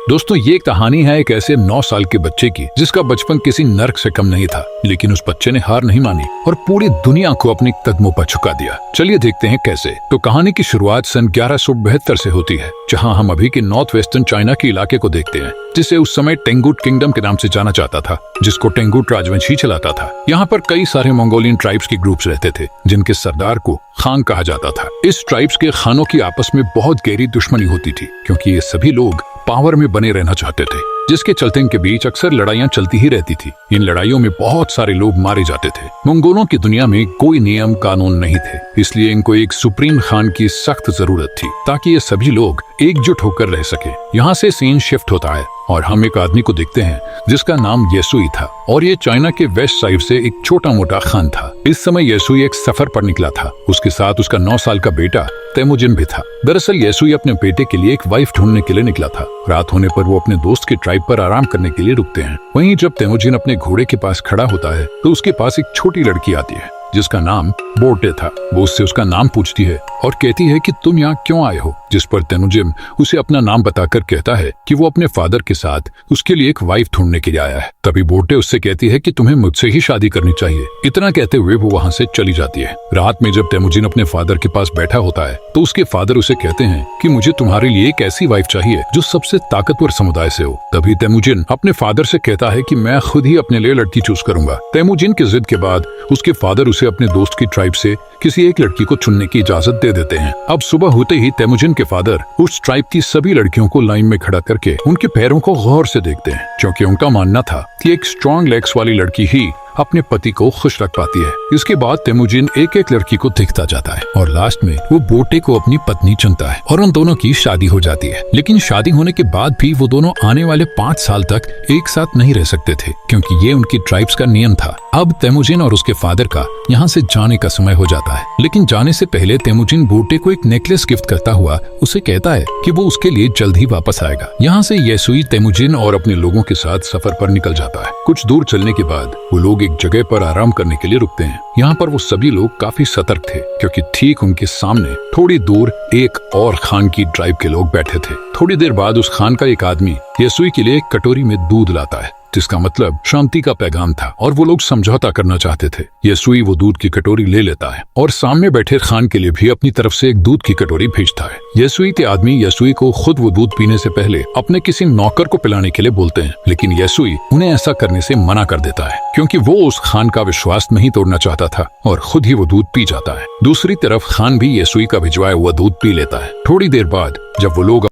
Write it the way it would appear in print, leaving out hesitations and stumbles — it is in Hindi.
दोस्तों ये एक कहानी है एक ऐसे 9 साल के बच्चे की जिसका बचपन किसी नर्क से कम नहीं था, लेकिन उस बच्चे ने हार नहीं मानी और पूरी दुनिया को अपने कदमों पर झुका दिया। चलिए देखते हैं कैसे। तो कहानी की शुरुआत सन 1172 से होती है, जहां हम अभी के नॉर्थ वेस्टर्न चाइना के इलाके को देखते हैं, जिसे उस समय टेंगुट किंगडम के नाम से जाना जाता था, जिसको टेंगुट राजवंश ही चलाता था। यहाँ पर कई सारे मंगोलियन ट्राइब्स के ग्रुप्स रहते थे, जिनके सरदार को खान कहा जाता था। इस ट्राइब्स के खानों की आपस में बहुत गहरी दुश्मनी होती थी, क्योंकि ये सभी लोग पावर में बने रहना चाहते थे, जिसके चलते इनके बीच अक्सर लड़ाइयां चलती ही रहती थी। इन लड़ाइयों में बहुत सारे लोग मारे जाते थे। मंगोलों की दुनिया में कोई नियम कानून नहीं थे, इसलिए इनको एक सुप्रीम खान की सख्त जरूरत थी, ताकि ये सभी लोग एकजुट होकर रह सके। यहाँ से सीन शिफ्ट होता है और हम एक आदमी को देखते हैं जिसका नाम येसुई था, और ये चाइना के वेस्ट साइड से एक छोटा मोटा खान था। इस समय येसुई एक सफर पर निकला था। उसके साथ उसका 9 साल का बेटा तेमुजिन भी था। दरअसल येसुई अपने बेटे के लिए एक वाइफ ढूंढने के लिए निकला था। रात होने पर वो अपने दोस्त के ट्राइब पर आराम करने के लिए रुकते हैं। वहीं जब तेमुजिन अपने घोड़े के पास खड़ा होता है तो उसके पास एक छोटी लड़की आती है जिसका नाम बोटे था। वो उससे उसका नाम पूछती है और कहती है कि तुम यहाँ क्यों आए हो, जिस पर तेमुजिन उसे अपना नाम बताकर कहता है कि वो अपने फादर के साथ उसके लिए एक वाइफ ढूंढने के लिए आया है। तभी बोटे उससे कहती है कि तुम्हें मुझसे ही शादी करनी चाहिए। इतना कहते हुए वो वहाँ से चली जाती है। रात में जब तेमुजिन अपने फादर के पास बैठा होता है तो उसके फादर उसे कहते हैं कि मुझे तुम्हारे लिए एक ऐसी वाइफ चाहिए जो सबसे ताकतवर समुदाय से हो। तभी तेमुजिन अपने फादर से कहता है कि मैं खुद ही अपने लिए लड़की चूज करूंगा। तेमुजिन की जिद के बाद उसके फादर उसे अपने दोस्त की ट्राइब से किसी एक लड़की को चुनने की इजाजत दे देते हैं। अब सुबह होते ही तेमुजिन के फादर उस ट्राइब की सभी लड़कियों को लाइन में खड़ा करके उनके पैरों को गौर से देखते हैं, क्योंकि उनका मानना था कि एक स्ट्रॉन्ग लेग्स वाली लड़की ही अपने पति को खुश रख पाती है। इसके बाद तेमुजिन एक एक लड़की को देखता जाता है और लास्ट में वो बोटे को अपनी पत्नी चुनता है और उन दोनों की शादी हो जाती है। लेकिन शादी होने के बाद भी वो दोनों आने वाले 5 साल तक एक साथ नहीं रह सकते थे, क्योंकि ये उनकी ट्राइब्स का नियम था। अब तेमुजिन और उसके फादर का यहाँ से जाने का समय हो जाता है, लेकिन जाने से पहले तेमुजिन बोटे को एक नेकलेस गिफ्ट करता हुआ उसे कहता है कि वो उसके लिए जल्द ही वापस आएगा। यहाँ से येसुई तेमुजिन और अपने लोगों के साथ सफर पर निकल जाता है। कुछ दूर चलने के बाद वो लोग एक जगह पर आराम करने के लिए रुकते हैं। यहाँ पर वो सभी लोग काफी सतर्क थे, क्योंकि ठीक उनके सामने थोड़ी दूर एक और खान की ट्राइब के लोग बैठे थे। थोड़ी देर बाद उस खान का एक आदमी येसुई के लिए एक कटोरी में दूध लाता है, जिसका मतलब शांति का पैगाम था, और वो लोग समझौता करना चाहते थे। येसुई वो दूध की कटोरी ले लेता है और सामने बैठे खान के लिए भी अपनी तरफ से एक दूध की कटोरी भेजता है। येसुई के आदमी येसुई को खुद वो दूध पीने से पहले अपने किसी नौकर को पिलाने के लिए बोलते हैं, लेकिन येसुई उन्हें ऐसा करने से मना कर देता है, क्योंकि वो उस खान का विश्वास नहीं तोड़ना चाहता था और खुद ही वो दूध पी जाता है। दूसरी तरफ खान भी येसुई का भिजवाया हुआ दूध पी लेता है। थोड़ी देर बाद जब वो लोग